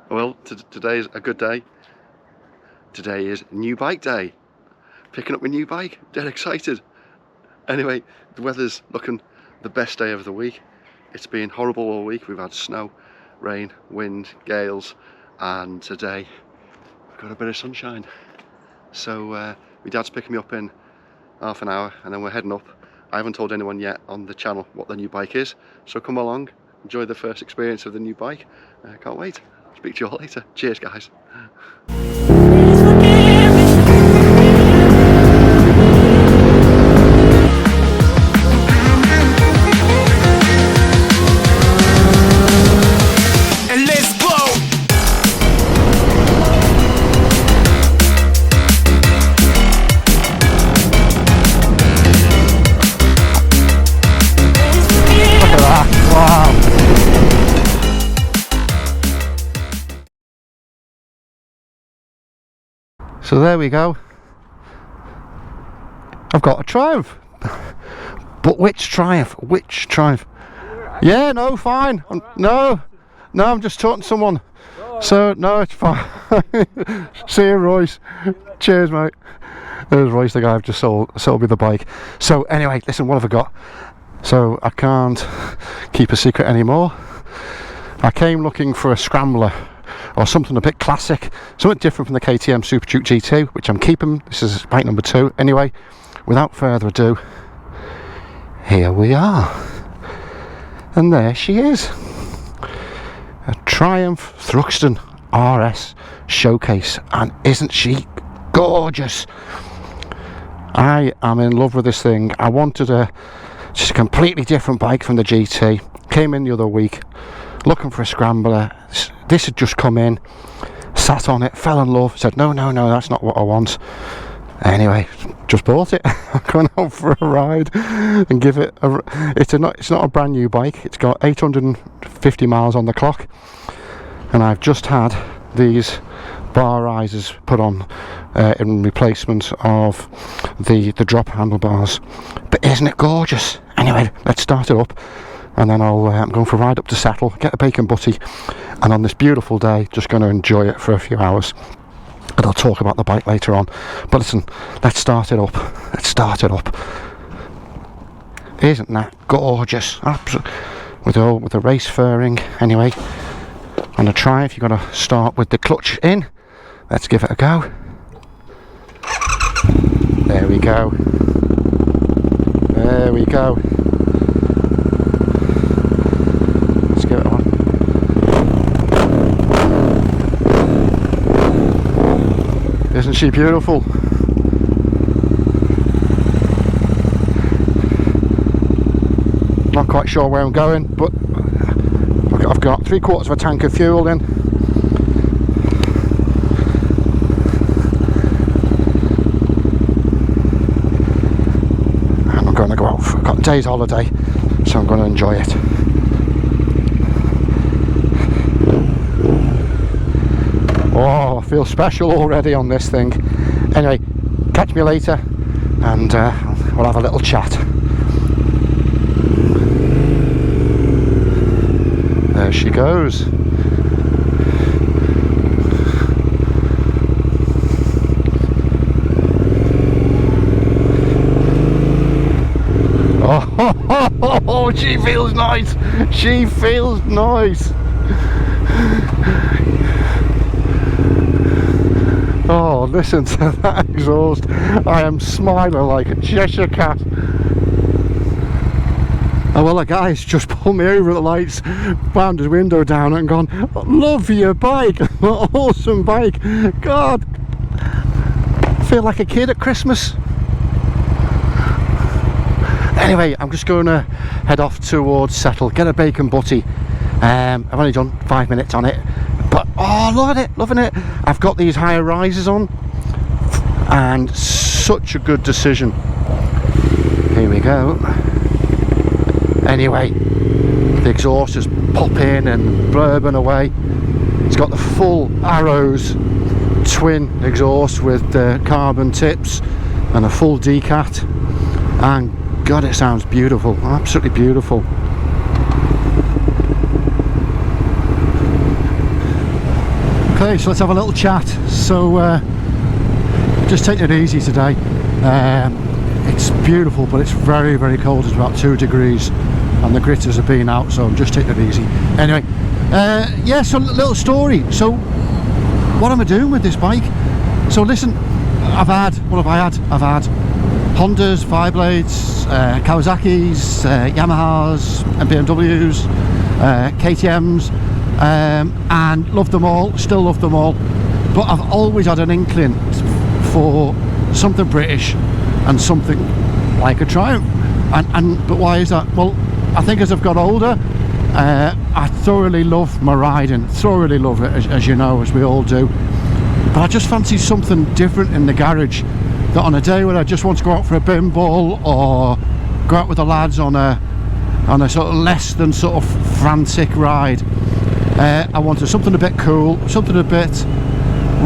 Well, today is a good day. Today is new bike day. Picking up my new bike, dead excited. Anyway, the weather's looking the best day of the week. It's been horrible all week. We've had snow, rain, wind, gales, and today we've got a bit of sunshine. So my dad's picking me up in half an hour and then we're heading up. I haven't told anyone yet on the channel what the new bike is, so come along, enjoy the first experience of the new bike. Can't wait. Speak to you all later. Cheers, guys. So there we go. I've got a Triumph. But which Triumph? Which Triumph? Yeah, no, fine. No, I'm just talking to someone. So, no, it's fine. See you, Royce. Cheers, mate. There's Royce, the guy I've just sold me the bike. So, anyway, listen, what have I got? So, I can't keep a secret anymore. I came looking for a scrambler, or something a bit classic, something different from the KTM Super Duke GT, which I'm keeping. This is bike number 2. Anyway, without further ado, here we are. And there she is. A Triumph Thruxton RS Showcase. And isn't she gorgeous? I am in love with this thing. I wanted just a completely different bike from the GT. Came in the other week looking for a scrambler. This had just come in, sat on it, fell in love, said no, that's not what I want. Anyway, just bought it. I'm going out for a ride and give it a... It's not a brand new bike. It's got 850 miles on the clock, and I've just had these bar risers put on in replacement of the drop handlebars. But isn't it gorgeous? Anyway, let's start it up. And then I'm going for a ride up to Settle, get a bacon butty, and on this beautiful day, just going to enjoy it for a few hours. And I'll talk about the bike later on. But listen, let's start it up. Let's start it up. Isn't that gorgeous? With the race fairing. Anyway, on a Triumph, you've got to start with the clutch in. Let's give it a go. There we go. There we go. Isn't she beautiful? Not quite sure where I'm going, but I've got 3/4 of a tank of fuel in. And I'm going to go out. I've got a day's holiday, so I'm going to enjoy it. Oh, I feel special already on this thing. Anyway, catch me later and we'll have a little chat. There she goes. Oh, she feels nice. She feels nice. Oh, listen to that exhaust. I am smiling like a Cheshire cat. Oh, well, a guy's just pulled me over at the lights, wound his window down and gone, love your bike, awesome bike. God, I feel like a kid at Christmas. Anyway, I'm just going to head off towards Settle, get a bacon butty. I've only done 5 minutes on it, but oh, loving it. I've got these higher risers on, and such a good decision. Here we go. Anyway, the exhaust just pop in and bourbon away. It's got the full Arrows twin exhaust with the carbon tips and a full decat, and God, it sounds beautiful, absolutely beautiful. Okay, so let's have a little chat. So just taking it easy today. It's beautiful, but it's very, very cold. It's about 2 degrees and the gritters have been out, so I'm just taking it easy. Anyway, yeah, so little story. So what am I doing with this bike? So listen, what have I had? I've had Hondas, Fireblades, Kawasaki's, Yamahas, and BMWs, KTM's, and loved them all, still love them all, but I've always had an inkling for something British and something like a Triumph. But why is that? Well, I think as I've got older, I thoroughly love my riding, thoroughly love it, as you know, as we all do, but I just fancy something different in the garage, that on a day when I just want to go out for a bin ball or go out with the lads on a sort of less than sort of frantic ride, I wanted something a bit cool, something a bit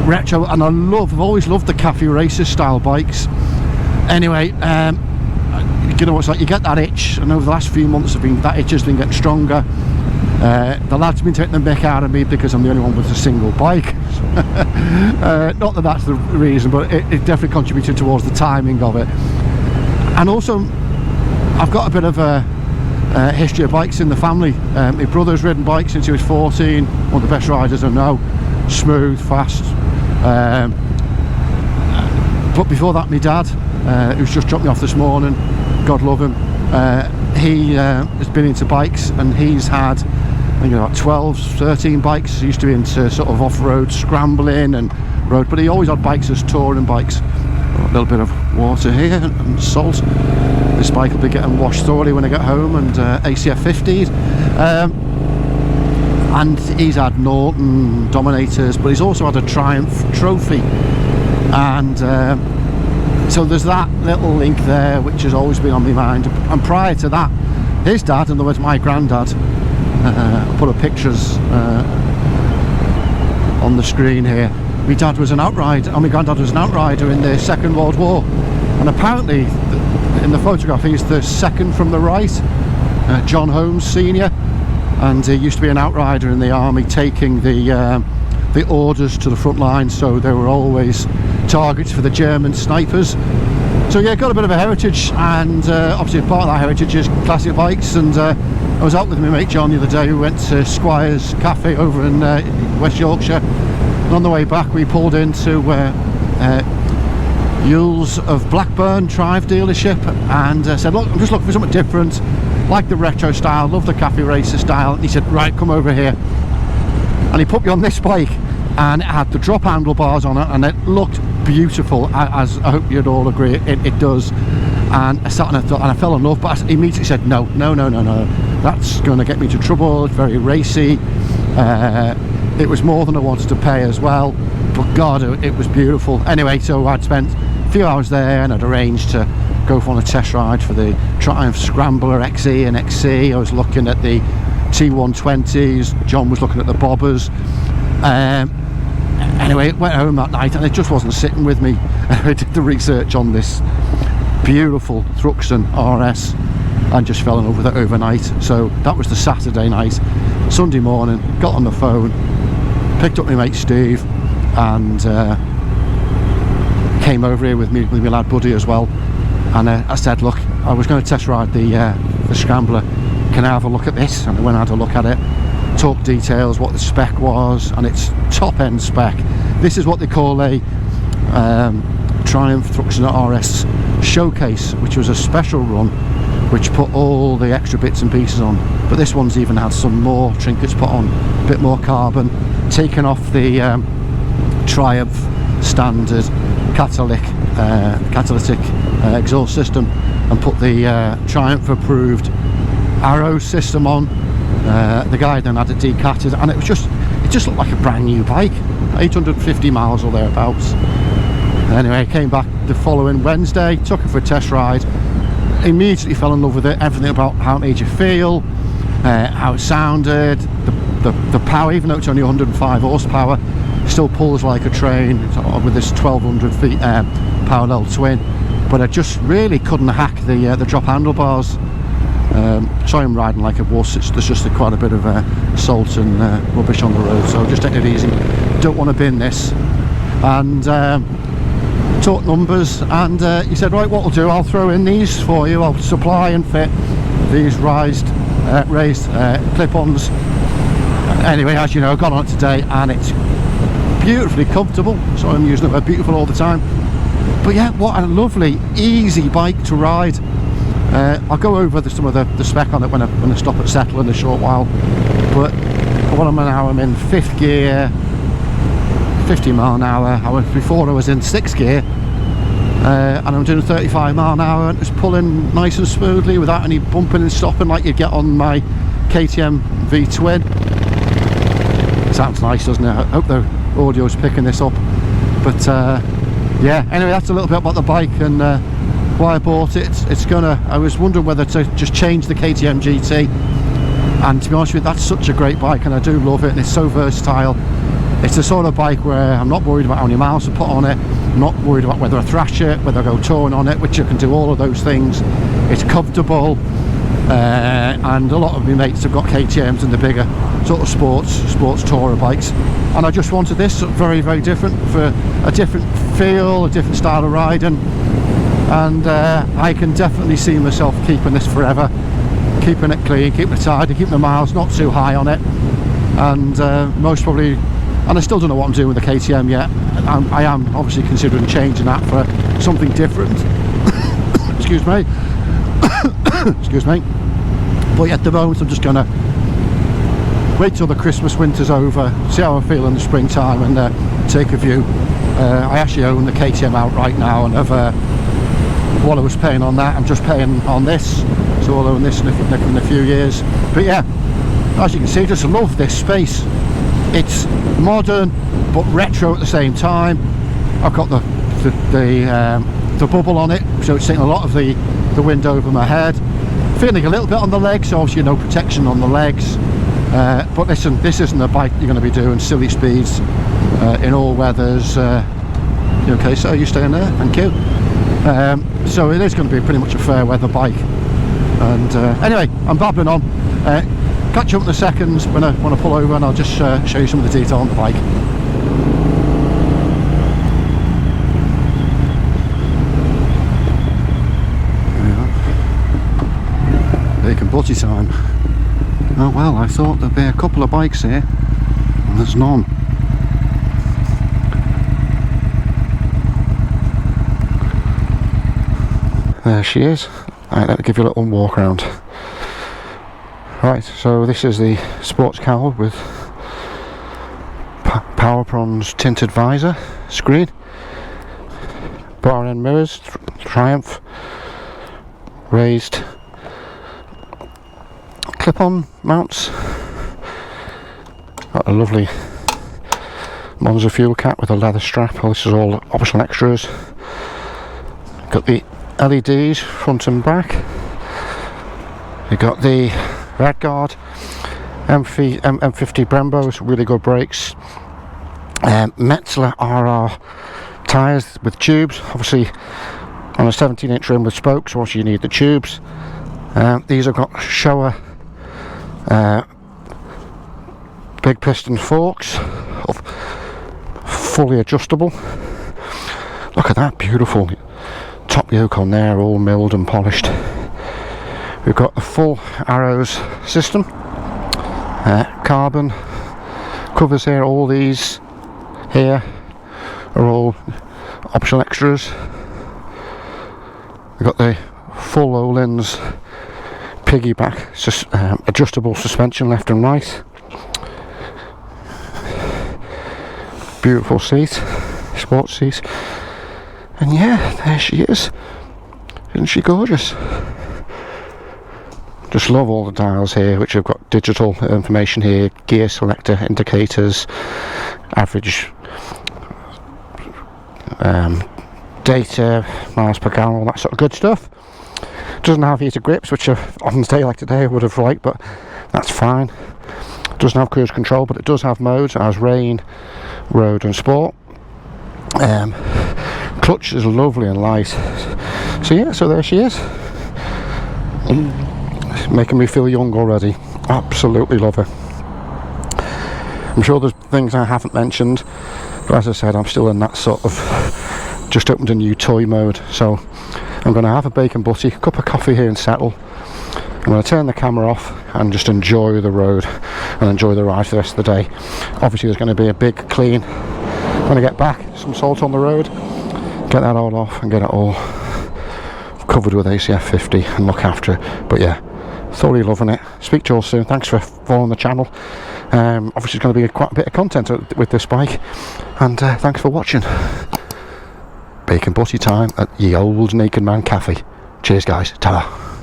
retro, and I've always loved the cafe racer style bikes. Anyway, you know what's like, you get that itch, and over the last few months that itch has been getting stronger. The lads have been taking the mick out of me because I'm the only one with a single bike. Not that that's the reason, but it definitely contributed towards the timing of it. And also, I've got a bit of a history of bikes in the family. My brother's ridden bikes since he was 14, one of the best riders I know, smooth, fast. But before that, my dad, who's just dropped me off this morning, God love him, he has been into bikes, and he's had, I think, about 12, 13 bikes. He used to be into sort of off-road scrambling and road, but he always had bikes as touring bikes. A little bit of water here and salt. This bike will be getting washed thoroughly when I get home, and ACF 50s. And he's had Norton Dominators, but he's also had a Triumph Trophy. And so there's that little link there which has always been on my mind. And prior to that, his dad, in other words my granddad, I'll put a pictures on the screen here. My dad was an outrider, and my granddad was an outrider in the Second World War, and apparently in the photograph he's the second from the right, John Holmes Senior, and he used to be an outrider in the army, taking the orders to the front line, so they were always targets for the German snipers. So yeah, got a bit of a heritage, and obviously part of that heritage is classic bikes. And I was out with my mate John the other day. We went to Squire's Cafe over in West Yorkshire, and on the way back we pulled into Yule's of Blackburn Triumph dealership, and said, look, I'm just looking for something different, like the retro style, love the cafe racer style. And he said, right, come over here, and he put me on this bike, and it had the drop handlebars on it, and it looked beautiful, as I hope you'd all agree it does. And I sat and I thought, and I fell in love, but I immediately said no, that's going to get me into trouble. It's very racy. It was more than I wanted to pay as well, but God, it was beautiful. Anyway, so I'd spent a few hours there, and I'd arranged to go on a test ride for the Triumph Scrambler XE and XC. I was looking at the T120s, John was looking at the Bobbers. Anyway, went home that night, and it just wasn't sitting with me. I did the research on this beautiful Thruxton RS and just fell in love with it overnight. So that was the Saturday night. Sunday morning, got on the phone, picked up my mate Steve, and came over here with my lad Buddy as well. And I said, look, I was going to test ride the Scrambler. Can I have a look at this? And I went and had a look at it, talk details, what the spec was, and it's top end spec. This is what they call a Triumph Thruxton RS Showcase, which was a special run which put all the extra bits and pieces on, but this one's even had some more trinkets put on, a bit more carbon, taken off the Triumph standard catalytic exhaust system, and put the Triumph approved Arrow system on. The guy then had it decatted, and it just looked like a brand new bike, 850 miles or thereabouts. Anyway, I came back the following Wednesday, took it for a test ride, immediately fell in love with it. Everything about how it made you feel, how it sounded, the power, even though it's only 105 horsepower, still pulls like a train with this 1200 feet parallel twin. But I just really couldn't hack the drop handlebars. Saw him riding like a wuss. There's just quite a bit of salt and rubbish on the road, so just taking it easy. Don't want to bin this. And talk numbers, and he said, right, what we'll do, I'll throw in these for you. I'll supply and fit these raised clip-ons. Anyway, as you know, I've got on it today, and it's beautifully comfortable. So I'm using the word beautiful all the time. But yeah, what a lovely, easy bike to ride. I'll go over some of the spec on it when I stop at Settle in a short while. But what I'm now, I'm in 5th gear, 50 mile an hour. Before I was in 6th gear, and I'm doing 35 mile an hour, and it's pulling nice and smoothly without any bumping and stopping like you get on my KTM V Twin. Sounds nice, doesn't it? I hope the audio's picking this up. But yeah, anyway, that's a little bit about the bike and why I bought it. I was wondering whether to just change the KTM GT, and to be honest with you, that's such a great bike, and I do love it, and it's so versatile. It's the sort of bike where I'm not worried about how many miles I put on it. I'm not worried about whether I thrash it, whether I go touring on it, which I can do all of those things. It's comfortable, and a lot of my mates have got KTMs and the bigger sort of sports tourer bikes, and I just wanted this very, very different, for a different feel, a different style of riding, and I can definitely see myself keeping this forever, keeping it clean, keeping it tidy, keeping the miles not too high on it, and most probably, and I still don't know what I'm doing with the KTM yet. I am obviously considering changing that for something different. Excuse me. Excuse me. But yeah, at the moment I'm just gonna wait till the Christmas winter's over, see how I feel in the springtime, and take a view. I actually own the KTM outright now, and what I was paying on that, I'm just paying on this, so I'll own this in a few years. But yeah, as you can see, just love this space. It's modern but retro at the same time. I've got the bubble on it, so it's taking a lot of the wind over my head. Feeling a little bit on the legs, so obviously no protection on the legs. But listen, this isn't a bike you're going to be doing silly speeds in all weathers. Okay, so you staying there? Thank you. So it is going to be pretty much a fair weather bike. And anyway, I'm babbling on. Catch you up in a second when I pull over, and I'll just show you some of the detail on the bike. Bacon butty time. Oh well, I thought there'd be a couple of bikes here, and there's none. There she is. Right, let me give you a little walk around. Right, so this is the sports cowl with Power Bronze tinted visor, screen, bar end mirrors, Triumph, raised clip-on mounts, got a lovely Monza fuel cap with a leather strap. Oh, this is all optional extras. Got the LEDs front and back. You got the Red Guard M50 Brembos, really good brakes. Metzeler RR tyres with tubes, obviously on a 17-inch rim with spokes, so obviously you need the tubes. These have got Showa big piston forks, fully adjustable. Look at that beautiful top yoke on there, all milled and polished. We've got a full Arrows system, carbon covers here. All these here are all optional extras. We've got the full Öhlins piggyback adjustable suspension left and right. Beautiful seat, sports seat, and yeah, there she is. Isn't she gorgeous? Just love all the dials here, which have got digital information here, gear selector, indicators, average data, miles per gallon, all that sort of good stuff. Doesn't have heated grips, which on a day like today I would have liked, but that's fine. Doesn't have cruise control, but it does have modes. It has rain, road and sport. Clutch is lovely and light. So yeah, so there she is. It's making me feel young already. Absolutely love it. I'm sure there's things I haven't mentioned, but as I said, I'm still in that sort of just opened a new toy mode. So I'm going to have a bacon butty, a cup of coffee here and settle. I'm going to turn the camera off and just enjoy the road and enjoy the ride for the rest of the day. Obviously there's going to be a big clean when I get back, some salt on the road, get that all off and get it all covered with ACF 50 and look after it. But yeah, thoroughly loving it. Speak to you all soon. Thanks for following the channel. Obviously it's going to be quite a bit of content with this bike, and thanks for watching. Bacon butty time at Ye Old Naked Man Cafe. Cheers guys, ta-ra.